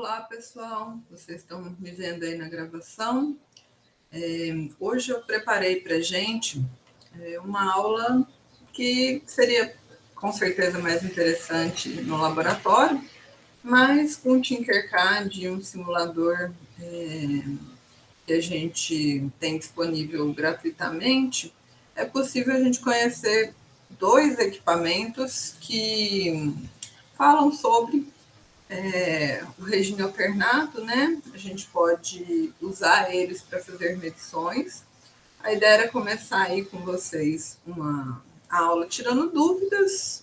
Olá, pessoal. Vocês estão me vendo aí na gravação. Hoje eu preparei para a gente uma aula que seria com certeza mais interessante no laboratório, mas com o Tinkercad, um simulador que a gente tem disponível gratuitamente, é possível a gente conhecer dois equipamentos que falam sobre o regime alternado, né? A gente pode usar eles para fazer medições. A ideia era começar aí com vocês uma aula tirando dúvidas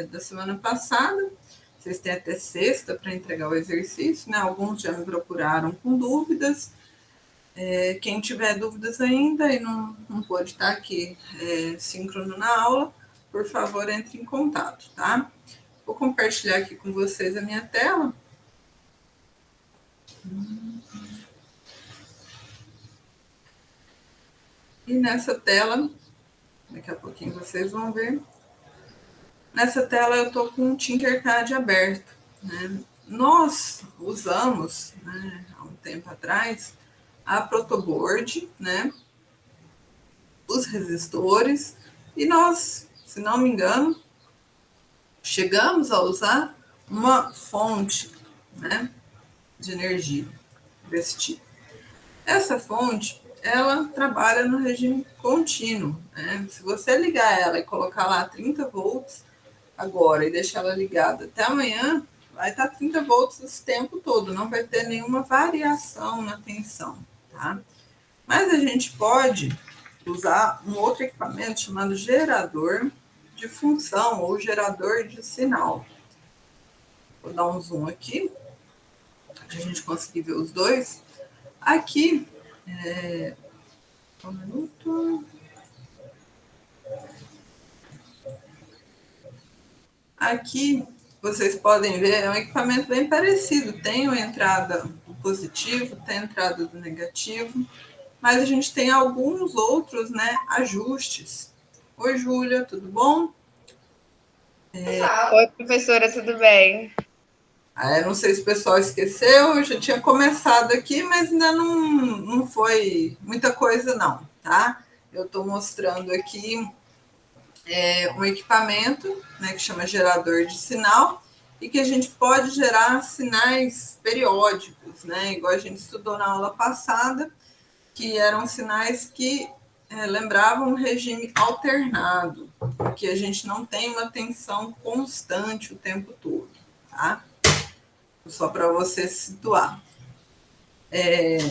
da semana passada. Vocês têm até sexta para entregar o exercício, né? Alguns já me procuraram com dúvidas. Quem tiver dúvidas ainda e não pode estar aqui síncrono na aula, por favor, entre em contato, tá? Vou compartilhar aqui com vocês a minha tela. E nessa tela, daqui a pouquinho vocês vão ver, nessa tela eu estou com o Tinkercad aberto, né? Nós usamos, né, há um tempo atrás, a protoboard, né, os resistores, e nós, se não me engano, chegamos a usar uma fonte, né, de energia desse tipo. Essa fonte, ela trabalha no regime contínuo, né? Se você ligar ela e colocar lá 30 volts agora e deixar ela ligada até amanhã, vai estar 30 volts esse tempo todo, não vai ter nenhuma variação na tensão, tá? Mas a gente pode usar um outro equipamento chamado gerador de função ou gerador de sinal. Vou dar um zoom aqui, para a gente conseguir ver os dois. Aqui, um minuto. Aqui, vocês podem ver, é um equipamento bem parecido. Tem a entrada do positivo, tem a entrada do negativo, mas a gente tem alguns outros, né, ajustes. Oi, Júlia, tudo bom? Oi, professora, tudo bem? Eu não sei se o pessoal esqueceu, eu já tinha começado aqui, mas ainda não foi muita coisa não, tá? Eu estou mostrando aqui um equipamento, né, que chama gerador de sinal, e que a gente pode gerar sinais periódicos, né, igual a gente estudou na aula passada, que eram sinais que lembravam um regime alternado, que a gente não tem uma tensão constante o tempo todo, tá? Só para você se situar.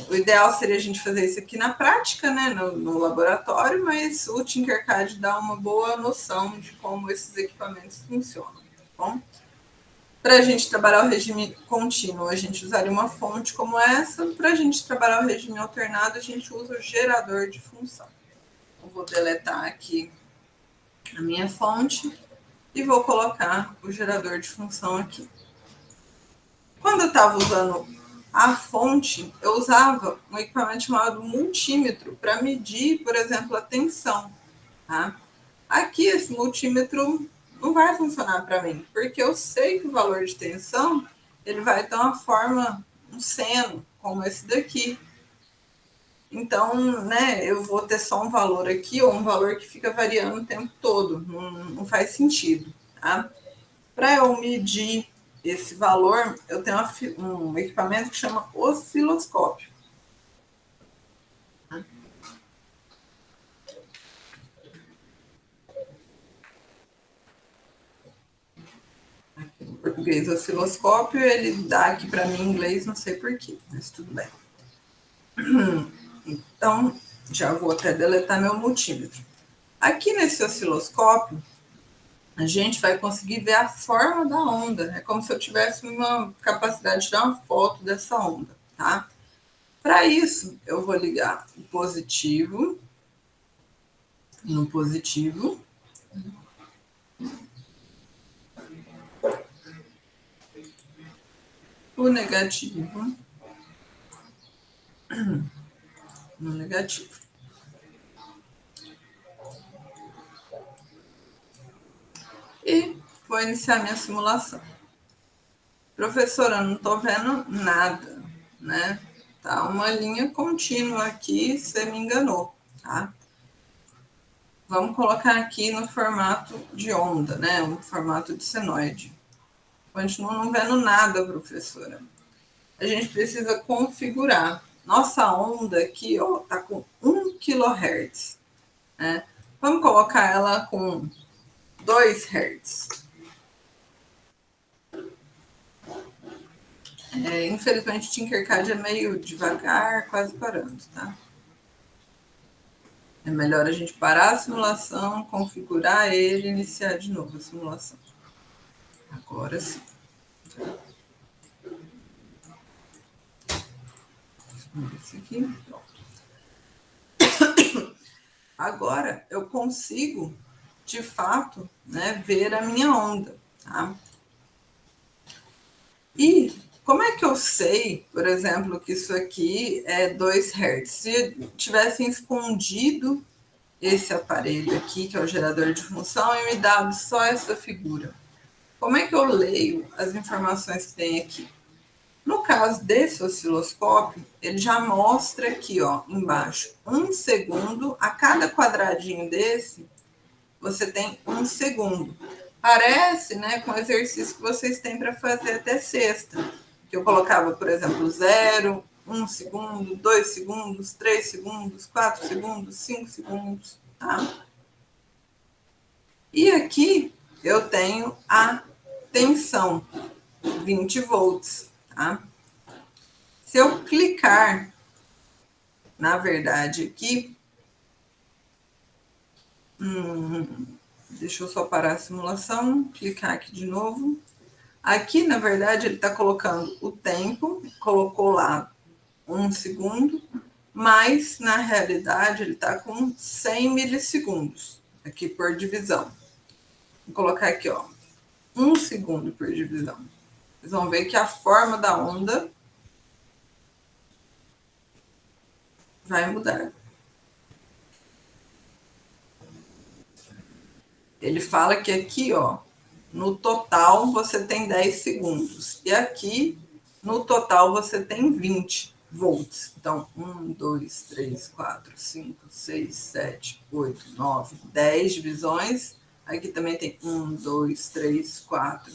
O ideal seria a gente fazer isso aqui na prática, né, no laboratório, mas o Tinkercad dá uma boa noção de como esses equipamentos funcionam, tá bom? Para a gente trabalhar o regime contínuo, a gente usaria uma fonte como essa. Para a gente trabalhar o regime alternado, a gente usa o gerador de função. Eu vou deletar aqui a minha fonte e vou colocar o gerador de função aqui. Quando eu estava usando a fonte, eu usava um equipamento chamado multímetro para medir, por exemplo, a tensão. Tá? Aqui, esse multímetro não vai funcionar para mim, porque eu sei que o valor de tensão ele vai ter uma forma, um seno, como esse daqui. Então, né, eu vou ter só um valor aqui, ou um valor que fica variando o tempo todo. Não faz sentido. Tá? Para eu medir esse valor, eu tenho um equipamento que chama osciloscópio. Aqui no português, osciloscópio, ele dá aqui para mim em inglês, não sei porquê, mas tudo bem. Então, já vou até deletar meu multímetro. Aqui nesse osciloscópio, a gente vai conseguir ver a forma da onda. É como se eu tivesse uma capacidade de tirar uma foto dessa onda, tá? Para isso, eu vou ligar o positivo no positivo. O negativo no negativo. E vou iniciar minha simulação. Professora, não estou vendo nada, né? Tá uma linha contínua aqui, você me enganou, tá? Vamos colocar aqui no formato de onda, né? Um formato de senoide. Continuo não vendo nada, professora. A gente precisa configurar. Nossa onda aqui, ó, tá com 1 kHz, né? Vamos colocar ela com 2 Hz. Infelizmente, o Tinkercad é meio devagar, quase parando, tá? É melhor a gente parar a simulação, configurar ele e iniciar de novo a simulação. Agora sim. Esse aqui, pronto. Agora eu consigo, de fato, né, ver a minha onda, tá? E como é que eu sei, por exemplo, que isso aqui é 2 Hz? Se tivessem escondido esse aparelho aqui, que é o gerador de função, e me dado só essa figura, como é que eu leio as informações que tem aqui? No caso desse osciloscópio, ele já mostra aqui, ó, embaixo, 1 segundo. A cada quadradinho desse, você tem 1 segundo. Parece, né, com o exercício que vocês têm para fazer até sexta. Que eu colocava, por exemplo, 0, 1 segundo, 2 segundos, 3 segundos, 4 segundos, 5 segundos, tá? E aqui eu tenho a tensão, 20 volts, tá? Se eu clicar, na verdade, aqui, deixa eu só parar a simulação, clicar aqui de novo. Aqui, na verdade, ele está colocando o tempo, colocou lá 1 segundo, mas, na realidade, ele está com 100 milissegundos, aqui por divisão. Vou colocar aqui, ó, 1 segundo por divisão. Vocês vão ver que a forma da onda vai mudar. Ele fala que aqui, ó, no total você tem 10 segundos. E aqui, no total, você tem 20 volts. Então, 1, 2, 3, 4, 5, 6, 7, 8, 9, 10 divisões. Aqui também tem 1, 2, 3, 4,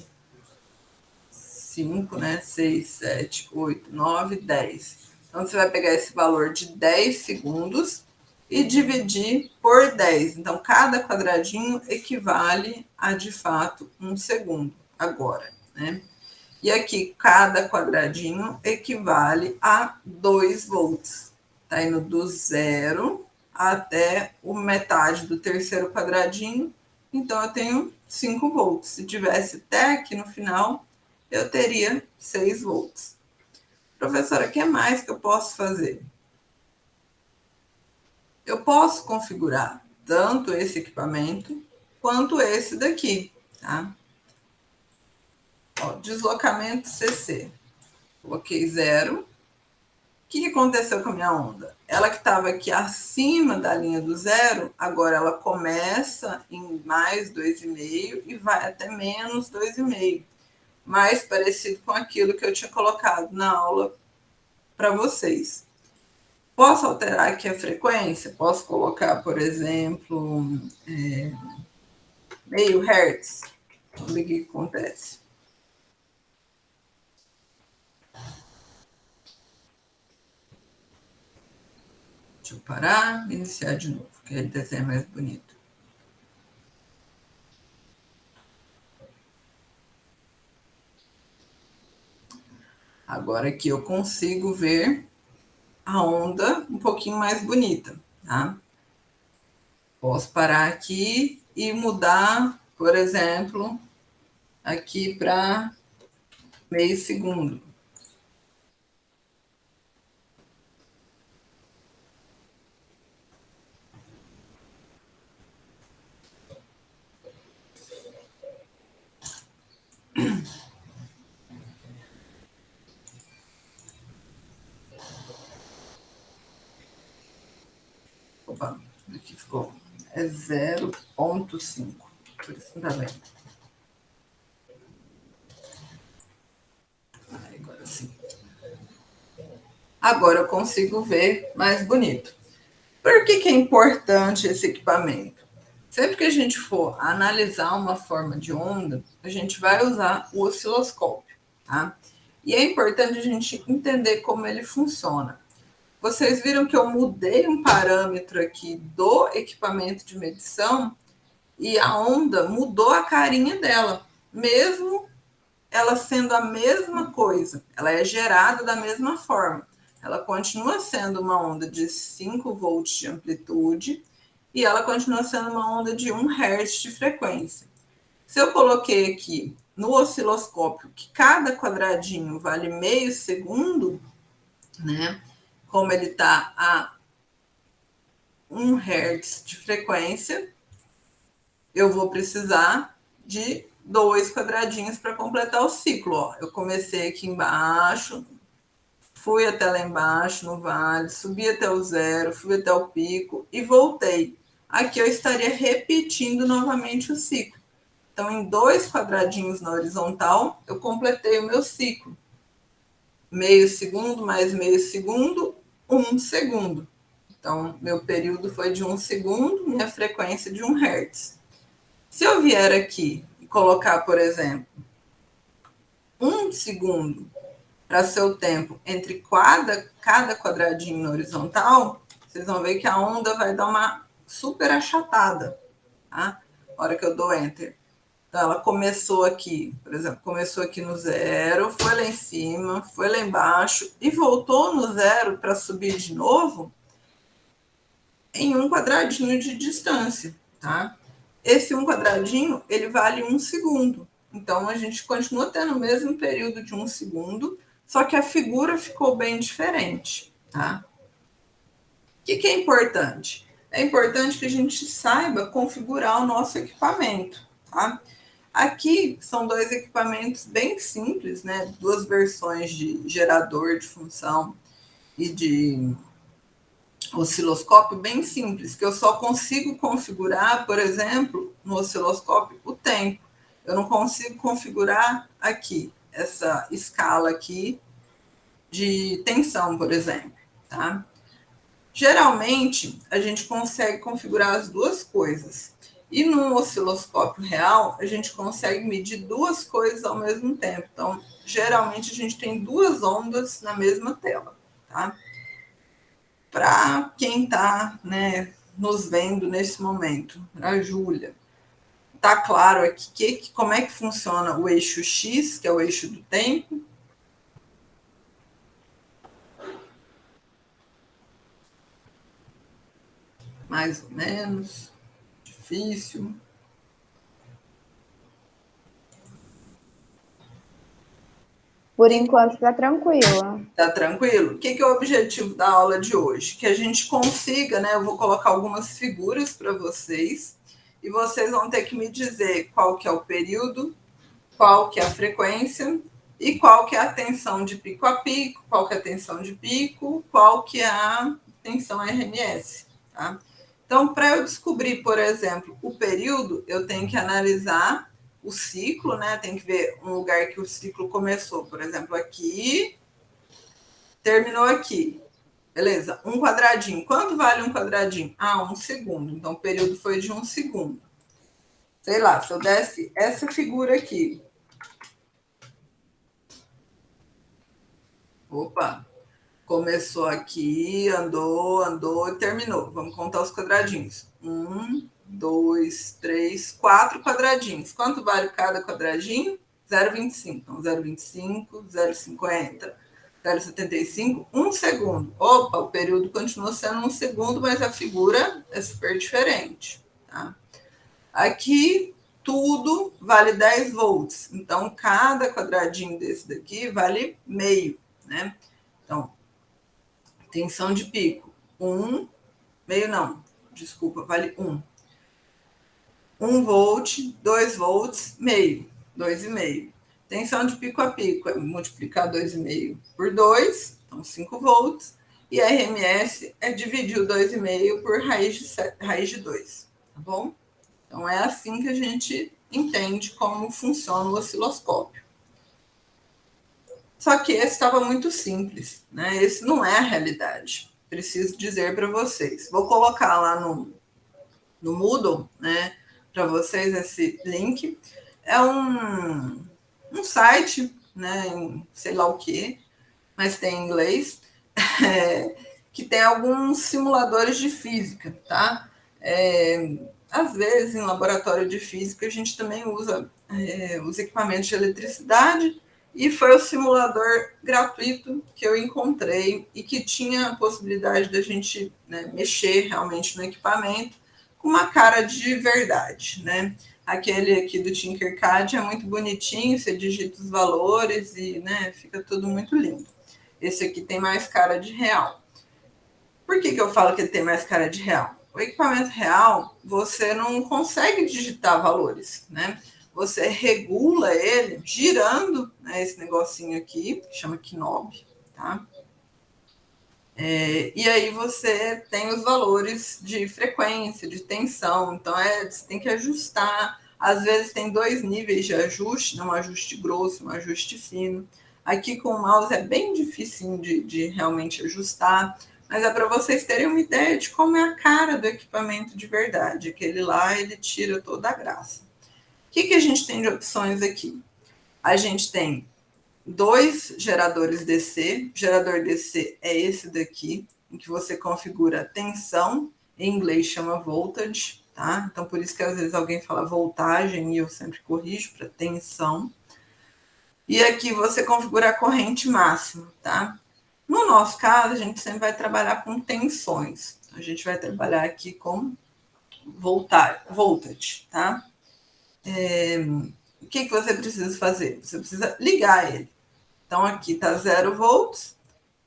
5, né? 6, 7, 8, 9, 10. Então, você vai pegar esse valor de 10 segundos e dividir por 10. Então, cada quadradinho equivale a, de fato, 1 segundo agora, né? E aqui, cada quadradinho equivale a 2 volts. Tá indo do zero até o metade do terceiro quadradinho. Então, eu tenho 5 volts. Se tivesse até aqui no final, eu teria 6 volts. Professora, o que mais que eu posso fazer? Eu posso configurar tanto esse equipamento quanto esse daqui, tá? Ó, deslocamento CC. Coloquei 0. O que aconteceu com a minha onda? Ela que estava aqui acima da linha do zero, agora ela começa em mais 2,5 e vai até menos 2,5. Mais parecido com aquilo que eu tinha colocado na aula para vocês. Posso alterar aqui a frequência? Posso colocar, por exemplo, meio hertz. Vamos ver o que acontece. Deixa eu parar e iniciar de novo, que aí desenho é mais bonito. Agora aqui eu consigo ver a onda um pouquinho mais bonita, tá? Posso parar aqui e mudar, por exemplo, aqui para meio segundo. Opa, aqui ficou. É 0,5. Por isso não tá vendo. Assim. Agora eu consigo ver mais bonito. Por que é importante esse equipamento? Sempre que a gente for analisar uma forma de onda, a gente vai usar o osciloscópio, tá? E é importante a gente entender como ele funciona. Vocês viram que eu mudei um parâmetro aqui do equipamento de medição e a onda mudou a carinha dela, mesmo ela sendo a mesma coisa, ela é gerada da mesma forma. Ela continua sendo uma onda de 5 volts de amplitude e ela continua sendo uma onda de 1 Hz de frequência. Se eu coloquei aqui no osciloscópio que cada quadradinho vale meio segundo, né? Como ele está a 1 Hz de frequência, eu vou precisar de 2 quadradinhos para completar o ciclo. Ó, eu comecei aqui embaixo, fui até lá embaixo no vale, subi até o zero, fui até o pico e voltei. Aqui eu estaria repetindo novamente o ciclo. Então, em 2 quadradinhos na horizontal, eu completei o meu ciclo. Meio segundo mais meio segundo, 1 segundo. Então, meu período foi de 1 segundo, minha frequência de 1 Hz. Se eu vier aqui e colocar, por exemplo, 1 segundo para ser o tempo entre cada quadradinho na horizontal, vocês vão ver que a onda vai dar uma super achatada, tá? Na hora que eu dou Enter. Então, ela começou aqui, por exemplo, começou aqui no zero, foi lá em cima, foi lá embaixo e voltou no zero para subir de novo em 1 quadradinho de distância, tá? Esse 1 quadradinho, ele vale 1 segundo. Então, a gente continua tendo o mesmo período de 1 segundo, só que a figura ficou bem diferente, tá? O que é importante? É importante que a gente saiba configurar o nosso equipamento, tá? Aqui são 2 equipamentos bem simples, né? 2 versões de gerador de função e de osciloscópio bem simples, que eu só consigo configurar, por exemplo, no osciloscópio, o tempo. Eu não consigo configurar aqui, essa escala aqui de tensão, por exemplo, tá? Geralmente, a gente consegue configurar as 2 coisas. E no osciloscópio real, a gente consegue medir 2 coisas ao mesmo tempo. Então, geralmente, a gente tem 2 ondas na mesma tela, tá? Para quem está, né, nos vendo nesse momento, a Júlia, tá claro aqui como é que funciona o eixo X, que é o eixo do tempo? Mais ou menos, difícil. Por enquanto tá tranquila. Tá tranquilo? O que é o objetivo da aula de hoje? Que a gente consiga, né? Eu vou colocar algumas figuras para vocês e vocês vão ter que me dizer qual que é o período, qual que é a frequência e qual que é a tensão de pico a pico, qual que é a tensão de pico, qual que é a tensão RMS, tá? Então, para eu descobrir, por exemplo, o período, eu tenho que analisar o ciclo, né? Tem que ver um lugar que o ciclo começou, por exemplo, aqui, terminou aqui. Beleza, 1 quadradinho. Quanto vale 1 quadradinho? 1 segundo. Então, o período foi de 1 segundo. Sei lá, se eu desse essa figura aqui. Opa, começou aqui, andou e terminou. Vamos contar os quadradinhos. 1, 2, 3, 4 quadradinhos. Quanto vale cada quadradinho? 0,25. Então, 0,25, 0,50, 0,75, 1 segundo. Opa, o período continua sendo 1 segundo, mas a figura é super diferente. Tá? Aqui, tudo vale 10 volts. Então, cada quadradinho desse daqui vale meio, né? Então, tensão de pico, 1, meio não, desculpa, vale 1. 1 volt, 2 volts, meio, 2,5. Tensão de pico a pico é multiplicar 2,5 por 2, então 5 volts. E a RMS é dividir o 2,5 por raiz de 2, tá bom? Então, é assim que a gente entende como funciona o osciloscópio. Só que esse estava muito simples, né? Esse não é a realidade. Preciso dizer para vocês. Vou colocar lá no Moodle, né, para vocês esse link. É um site, né, em sei lá o que, mas tem em inglês, que tem alguns simuladores de física, tá? Às vezes, em laboratório de física, a gente também usa os equipamentos de eletricidade, e foi o simulador gratuito que eu encontrei e que tinha a possibilidade da gente, né, mexer realmente no equipamento com uma cara de verdade, né? Aquele aqui do Tinkercad é muito bonitinho, você digita os valores e, né, fica tudo muito lindo. Esse aqui tem mais cara de real. Por que eu falo que ele tem mais cara de real? O equipamento real, você não consegue digitar valores, né? Você regula ele girando, né, esse negocinho aqui, que chama knob, tá? E aí você tem os valores de frequência, de tensão, então você tem que ajustar. Às vezes tem 2 níveis de ajuste, né? Um ajuste grosso, um ajuste fino. Aqui com o mouse é bem difícil de realmente ajustar, mas é para vocês terem uma ideia de como é a cara do equipamento de verdade. Aquele lá, ele tira toda a graça. O que a gente tem de opções aqui? A gente tem 2 geradores DC. O gerador DC é esse daqui, em que você configura a tensão, em inglês chama voltage, tá? Então, por isso que às vezes alguém fala voltagem e eu sempre corrijo para tensão. E aqui você configura a corrente máxima, tá? No nosso caso, a gente sempre vai trabalhar com tensões. A gente vai trabalhar aqui com voltage, tá? O que você precisa fazer? Você precisa ligar ele. Então, aqui está 0 volts,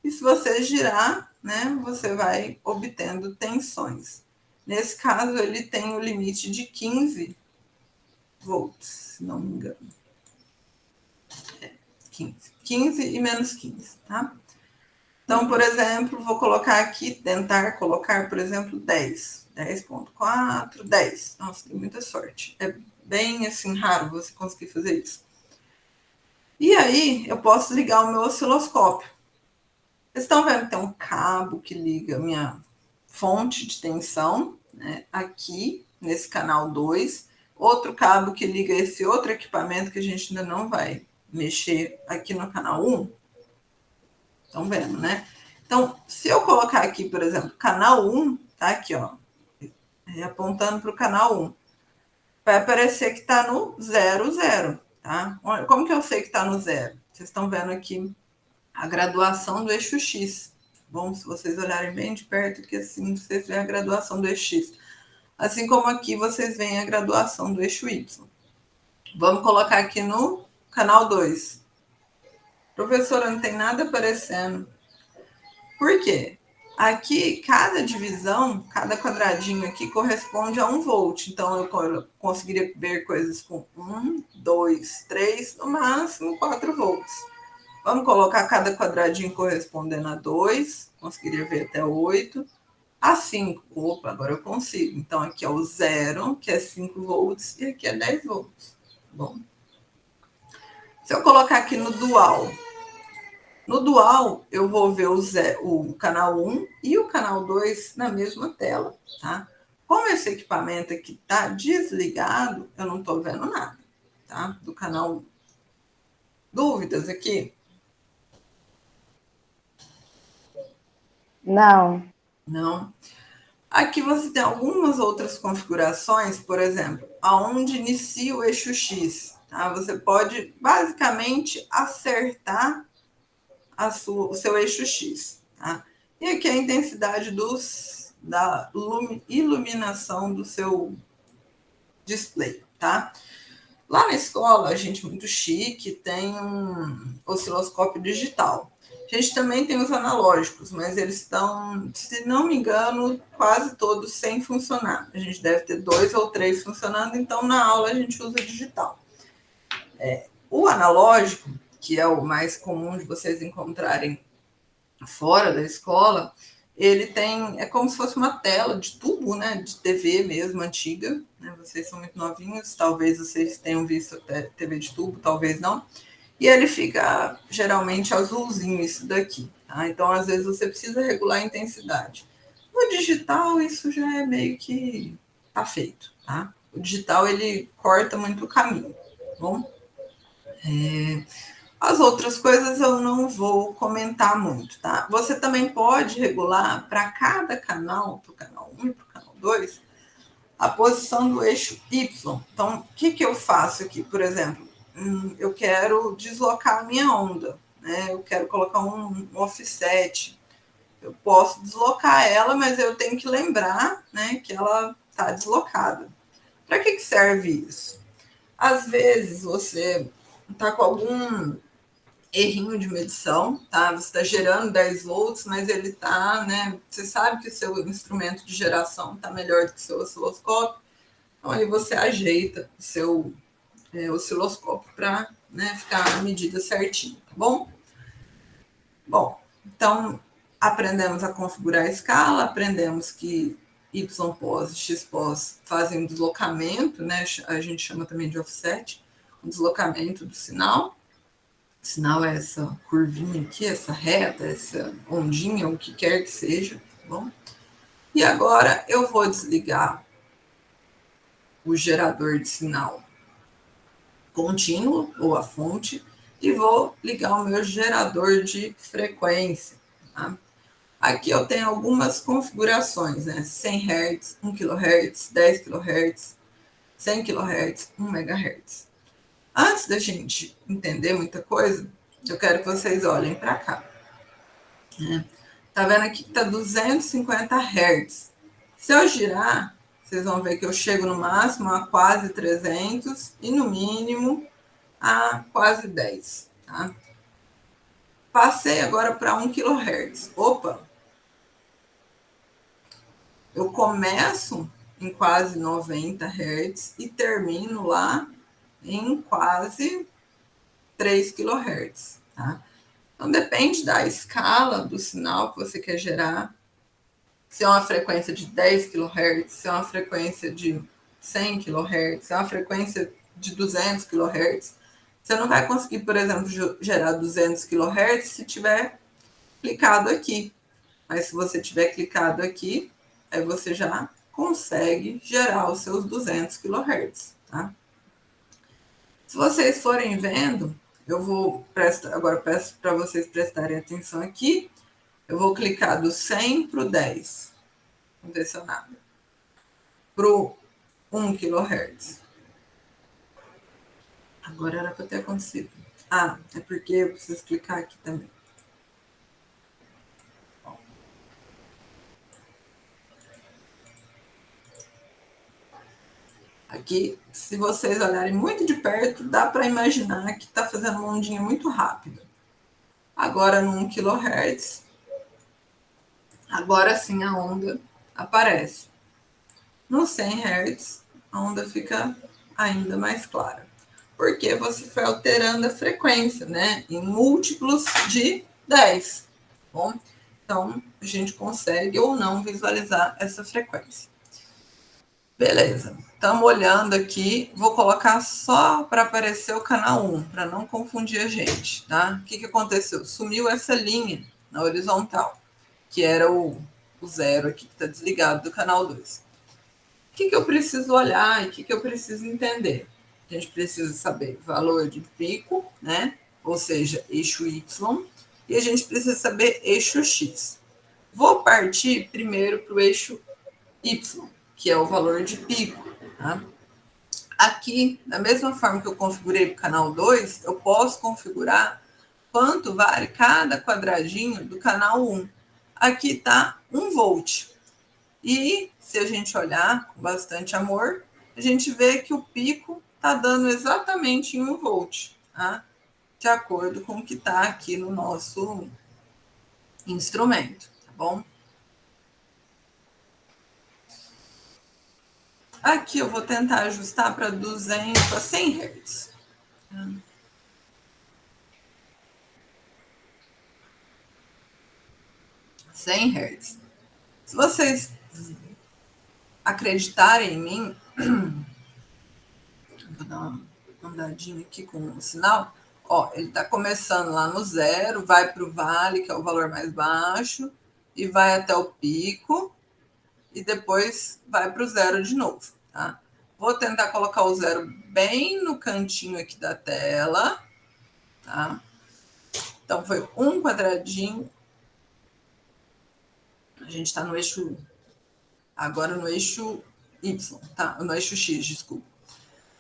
e se você girar, né, você vai obtendo tensões. Nesse caso, ele tem o limite de 15 volts, se não me engano. 15 e menos 15, tá? Então, por exemplo, vou colocar aqui, tentar colocar, por exemplo, 10. 10.4, 10. Nossa, tem muita sorte. É bem, assim, raro você conseguir fazer isso. E aí, eu posso ligar o meu osciloscópio. Vocês estão vendo que tem um cabo que liga a minha fonte de tensão, né, aqui, nesse canal 2. Outro cabo que liga esse outro equipamento que a gente ainda não vai mexer aqui no canal 1. Estão vendo, né? Então, se eu colocar aqui, por exemplo, canal 1, tá aqui, ó, apontando para o canal 1, vai aparecer que está no 0, 0, tá? Como que eu sei que está no 0? Vocês estão vendo aqui a graduação do eixo X. Bom, se vocês olharem bem de perto, que assim vocês veem a graduação do eixo X. Assim como aqui vocês veem a graduação do eixo Y. Vamos colocar aqui no canal 2. Professora, não tem nada aparecendo. Por quê? Aqui, cada divisão, cada quadradinho aqui corresponde a 1 volt. Então, eu conseguiria ver coisas com 1, 2, 3, no máximo 4 volts. Vamos colocar cada quadradinho correspondendo a 2, conseguiria ver até 8. A 5, opa, agora eu consigo. Então, aqui é o 0, que é 5 volts, e aqui é 10 volts. Bom, se eu colocar aqui no dual, eu vou ver o canal 1 e o canal 2 na mesma tela, tá? Como esse equipamento aqui está desligado, eu não estou vendo nada, tá? Do canal 1. Dúvidas aqui? Não. Não. Aqui você tem algumas outras configurações, por exemplo, aonde inicia o eixo X, tá? Você pode basicamente acertar o seu eixo X, tá? E aqui a intensidade da iluminação do seu display, tá? Lá na escola, a gente muito chique, tem um osciloscópio digital. A gente também tem os analógicos, mas eles estão, se não me engano, quase todos sem funcionar. A gente deve ter 2 ou 3 funcionando, então na aula a gente usa digital. O analógico, que é o mais comum de vocês encontrarem fora da escola, ele é como se fosse uma tela de tubo, né, de TV mesmo, antiga, né? Vocês são muito novinhos, talvez vocês tenham visto TV de tubo, talvez não. e ele fica geralmente azulzinho isso daqui, tá? Então, às vezes, você precisa regular a intensidade. No digital, isso já é meio que tá feito, tá? O digital, ele corta muito o caminho, tá bom? As outras coisas eu não vou comentar muito, tá? Você também pode regular para cada canal, para o canal 1 e para o canal 2, a posição do eixo Y. Então, o que eu faço aqui? Por exemplo, eu quero deslocar a minha onda, né? Eu quero colocar um offset. Eu posso deslocar ela, mas eu tenho que lembrar, né, que ela está deslocada. Para que serve isso? Às vezes você está com algum errinho de medição, tá? Você está gerando 10 volts, mas ele está, né? Você sabe que o seu instrumento de geração está melhor do que o seu osciloscópio, então aí você ajeita o seu osciloscópio para, né, ficar a medida certinho, tá bom? Bom, então aprendemos a configurar a escala, aprendemos que YPOS e XPOS fazem um deslocamento, né? A gente chama também de offset, um deslocamento do sinal. O sinal é essa curvinha aqui, essa reta, essa ondinha, o que quer que seja, tá bom? E agora eu vou desligar o gerador de sinal contínuo, ou a fonte, e vou ligar o meu gerador de frequência, tá? Aqui eu tenho algumas configurações, né? 100 Hz, 1 kHz, 10 kHz, 100 kHz, 1 MHz. Antes da gente entender muita coisa, eu quero que vocês olhem para cá. Tá vendo aqui que tá 250 Hz. Se eu girar, vocês vão ver que eu chego no máximo a quase 300 e no mínimo a quase 10. Tá? Passei agora para 1 kHz. Opa! Eu começo em quase 90 Hz e termino lá em quase 3 kHz. Tá? Então, depende da escala do sinal que você quer gerar. Se é uma frequência de 10 kHz, se é uma frequência de 100 kHz, se é uma frequência de 200 kHz. Você não vai conseguir, por exemplo, gerar 200 kHz se tiver clicado aqui. Mas se você tiver clicado aqui, aí você já consegue gerar os seus 200 kHz. Tá? Se vocês forem vendo, eu vou agora peço para vocês prestarem atenção aqui. Eu vou clicar do 100 para o 10. Não aconteceu nada. Para o 1 kHz. Agora era para ter acontecido. Ah, é porque eu preciso clicar aqui também. Aqui, se vocês olharem muito de perto, dá para imaginar que está fazendo uma ondinha muito rápida. Agora no 1 kHz, agora sim a onda aparece. No 100 Hz, a onda fica ainda mais clara. Porque você foi alterando a frequência, né? Em múltiplos de 10. Bom, então a gente consegue ou não visualizar essa frequência. Beleza, estamos olhando aqui, vou colocar só para aparecer o canal 1, para não confundir a gente, tá? O que aconteceu? Sumiu essa linha na horizontal, que era o zero aqui, que está desligado do canal 2. O que eu preciso olhar e o que eu preciso entender? A gente precisa saber valor de pico, né? Ou seja, eixo Y, e a gente precisa saber eixo X. Vou partir primeiro para o eixo Y, que é o valor de pico. Tá? Aqui, da mesma forma que eu configurei para o canal 2, eu posso configurar quanto vale cada quadradinho do canal 1. Aqui está 1 volt. E se a gente olhar com bastante amor, a gente vê que o pico está dando exatamente em 1 volt, tá? De acordo com o que está aqui no nosso instrumento, tá bom? Aqui eu vou tentar ajustar para 100 Hz. 100 Hz. Se vocês acreditarem em mim, vou dar uma andadinha aqui com o sinal. Ó, ele está começando lá no zero, vai para o vale, que é o valor mais baixo, e vai até o pico, e depois vai para o zero de novo, tá? Vou tentar colocar o zero bem no cantinho aqui da tela, tá? Então, foi um quadradinho. A gente está no eixo... Agora no eixo Y, tá? No eixo X, desculpa.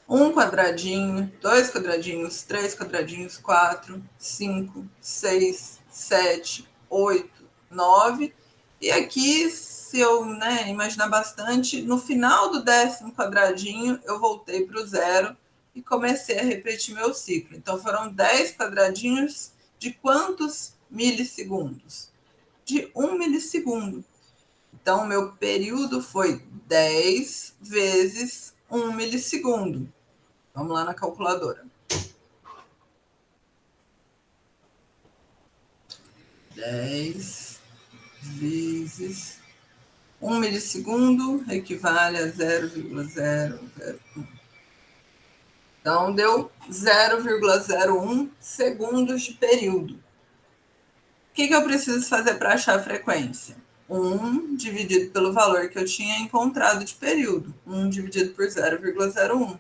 Um quadradinho, dois quadradinhos, três quadradinhos, 4, 5, 6, 7, 8, 9. E aqui, se eu imaginar bastante, no final do 10º quadradinho, eu voltei para o zero e comecei a repetir meu ciclo. Então, foram 10 quadradinhos de quantos milissegundos? De 1 milissegundo. Então, meu período foi 10 vezes 1 milissegundo. Vamos lá na calculadora. 10 vezes 1 milissegundo equivale a 0,001. Então, deu 0,01 segundos de período. O que eu preciso fazer para achar a frequência? 1 dividido pelo valor que eu tinha encontrado de período. 1 dividido por 0,01.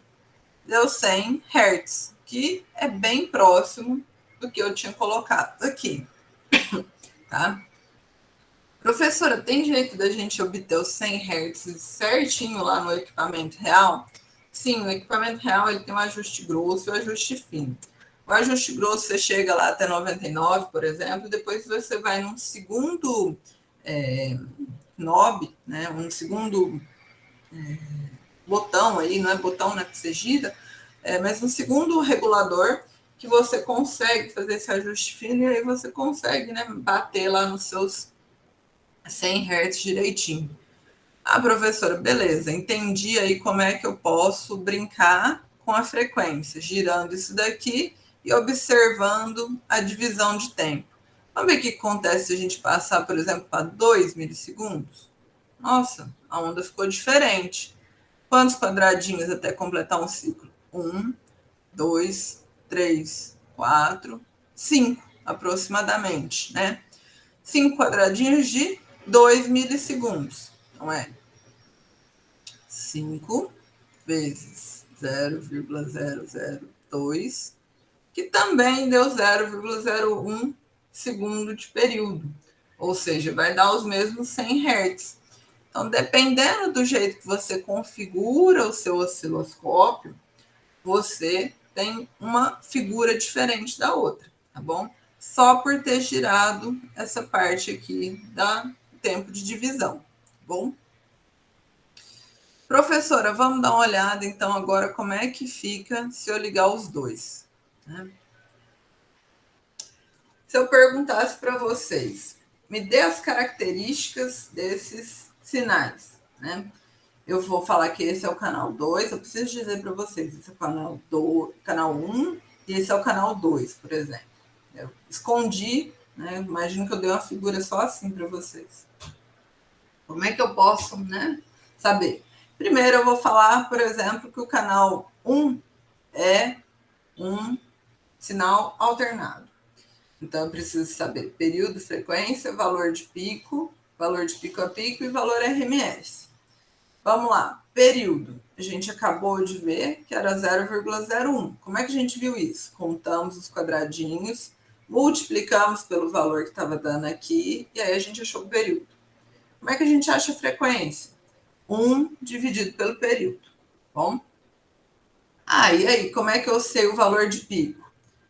Deu 100 Hz, que é bem próximo do que eu tinha colocado aqui. Tá? Professora, tem jeito da gente obter os 100 Hz certinho lá no equipamento real? Sim, o equipamento real ele tem um ajuste grosso e um ajuste fino. O ajuste grosso você chega lá até 99, por exemplo, depois você vai num segundo knob, né, um segundo botão aí, não é botão que você gira, mas um segundo regulador que você consegue fazer esse ajuste fino e aí você consegue bater lá nos seus 100 Hz direitinho. Ah, professora, beleza, entendi aí como é que eu posso brincar com a frequência, girando isso daqui e observando a divisão de tempo. Vamos ver o que acontece se a gente passar, por exemplo, para 2 milissegundos? Nossa, a onda ficou diferente. Quantos quadradinhos até completar um ciclo? 1, 2, 3, 4, 5, aproximadamente, né? 5 quadradinhos de 2 milissegundos, não é? 5 vezes 0,002, que também deu 0,01 segundo de período. Ou seja, vai dar os mesmos 100 Hz. Então, dependendo do jeito que você configura o seu osciloscópio, você tem uma figura diferente da outra, tá bom? Só por ter girado essa parte aqui da tempo de divisão, tá bom? Professora, vamos dar uma olhada então agora como é que fica se eu ligar os dois, né? Se eu perguntasse para vocês, me dê as características desses sinais, né? Eu vou falar que esse é o canal 2, eu preciso dizer para vocês, esse é o canal 1 e esse é o canal 2, por exemplo. Eu escondi, né? Imagino que eu dei uma figura só assim para vocês. Como é que eu posso, saber? Primeiro eu vou falar, por exemplo, que o canal 1 é um sinal alternado. Então, eu preciso saber período, frequência, valor de pico a pico e valor RMS. Vamos lá, período. A gente acabou de ver que era 0,01. Como é que a gente viu isso? Contamos os quadradinhos, multiplicamos pelo valor que estava dando aqui, e aí a gente achou o período. Como é que a gente acha a frequência? 1 dividido pelo período. Bom? E aí, como é que eu sei o valor de pico?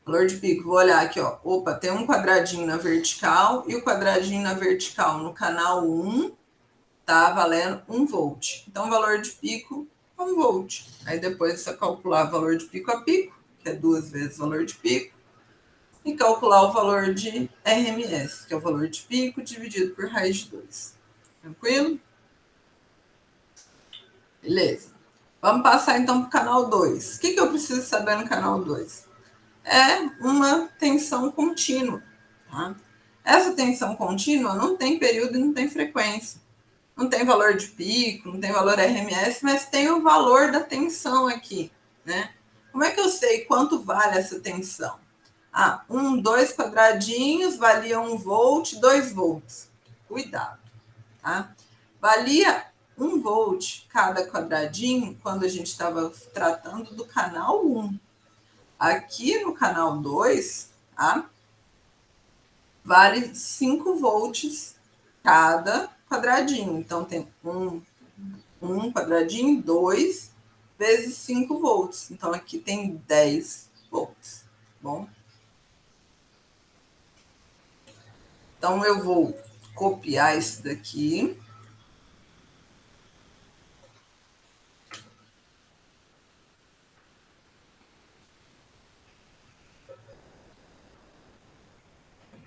Valor de pico, vou olhar aqui, ó. Opa, tem um quadradinho na vertical e o quadradinho na vertical no canal 1 tá valendo 1 volt. Então, o valor de pico, 1 volt. Aí depois você calcular o valor de pico a pico, que é 2 vezes o valor de pico, e calcular o valor de RMS, que é o valor de pico dividido por raiz de 2. Tranquilo? Beleza. Vamos passar então para o canal 2. O que eu preciso saber no canal 2? É uma tensão contínua. Tá? Essa tensão contínua não tem período e não tem frequência. Não tem valor de pico, não tem valor RMS, mas tem o valor da tensão aqui, né? Como é que eu sei quanto vale essa tensão? Dois quadradinhos, valia 1 volt, 2 volts. Cuidado, tá? Valia 1 volt cada quadradinho quando a gente estava tratando do canal 1. Aqui no canal 2, tá? Vale 5 volts cada quadradinho. Então, tem um quadradinho, 2 vezes 5 volts. Então, aqui tem 10 volts, bom? Então, eu vou copiar isso daqui.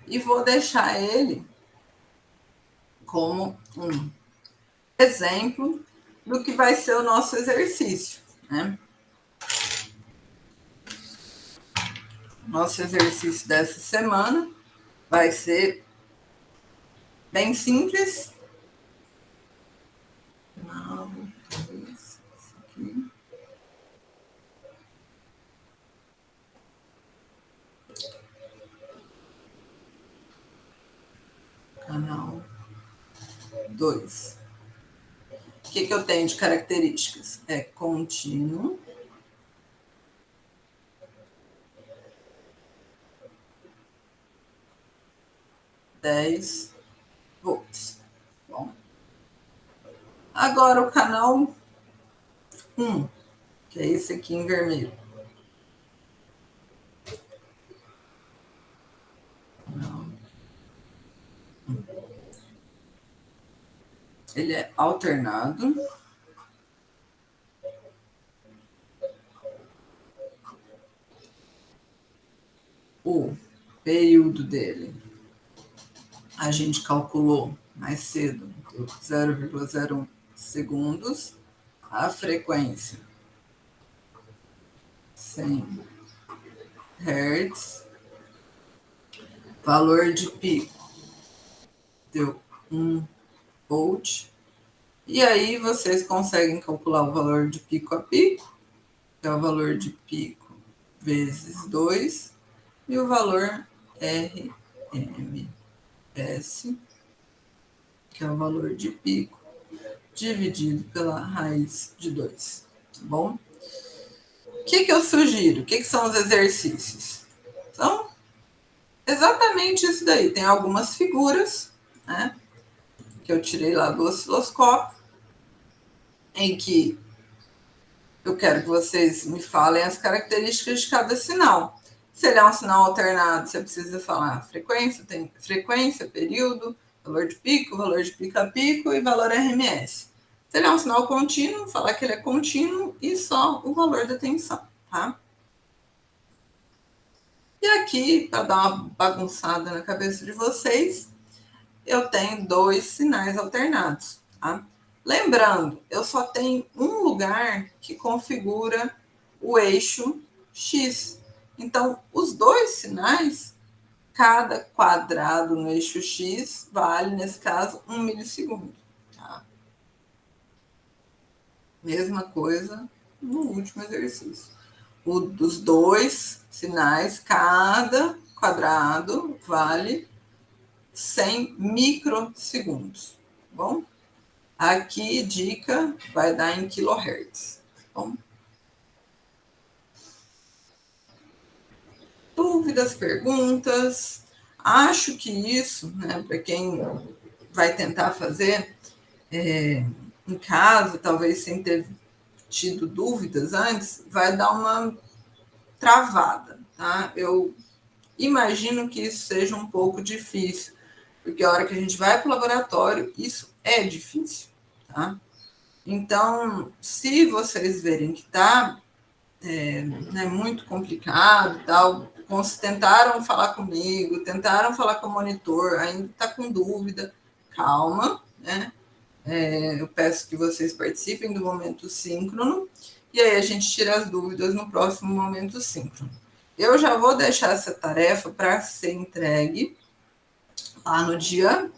E vou deixar ele como um exemplo do que vai ser o nosso exercício, né? Nosso exercício dessa semana vai ser bem simples. Canal 2. O que eu tenho de características? É contínuo. volts. Bom. Agora o canal 1, que é esse aqui em vermelho. Ele é alternado. O período dele, a gente calculou mais cedo, 0,01 segundos. A frequência, 100 Hz. Valor de pico, deu 1 volt. E aí vocês conseguem calcular o valor de pico a pico, que é o valor de pico vezes 2, e o valor RMS, que é o valor de pico, dividido pela raiz de 2, tá bom? O que eu sugiro? O que são os exercícios? São exatamente isso daí. Tem algumas figuras, né, que eu tirei lá do osciloscópio, em que eu quero que vocês me falem as características de cada sinal. Se ele é um sinal alternado, você precisa falar frequência, tem frequência, período, valor de pico a pico e valor RMS. Se ele é um sinal contínuo, falar que ele é contínuo e só o valor da tensão, tá? E aqui, para dar uma bagunçada na cabeça de vocês, eu tenho 2 sinais alternados, tá? Lembrando, eu só tenho um lugar que configura o eixo X. Então, os 2 sinais, cada quadrado no eixo X vale, nesse caso, 1 milissegundo. Tá? Mesma coisa no último exercício. Dos 2 sinais, cada quadrado vale 100 microsegundos. Tá bom? Aqui, dica, vai dar em kHz. Bom? Dúvidas, perguntas? Acho que isso, né, para quem vai tentar fazer em casa, talvez sem ter tido dúvidas antes, vai dar uma travada, tá? Eu imagino que isso seja um pouco difícil, porque a hora que a gente vai para o laboratório, isso é difícil, tá? Então, se vocês verem que está muito complicado e tal, tentaram falar comigo, tentaram falar com o monitor, ainda está com dúvida, calma, né? Eu peço que vocês participem do momento síncrono, e aí a gente tira as dúvidas no próximo momento síncrono. Eu já vou deixar essa tarefa para ser entregue lá no dia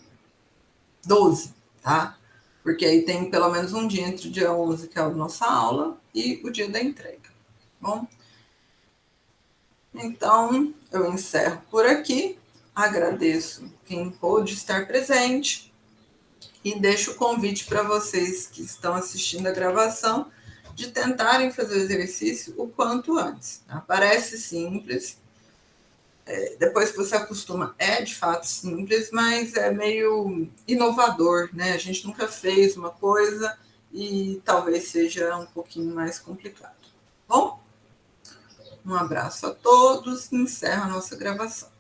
12, tá? Porque aí tem pelo menos um dia entre o dia 11, que é a nossa aula, e o dia da entrega. Bom, então eu encerro por aqui. Agradeço quem pôde estar presente e deixo o convite para vocês que estão assistindo a gravação de tentarem fazer o exercício o quanto antes. Tá? Parece simples, depois que você acostuma, é de fato simples, mas é meio inovador, né? A gente nunca fez uma coisa e talvez seja um pouquinho mais complicado. Bom, um abraço a todos e encerro a nossa gravação.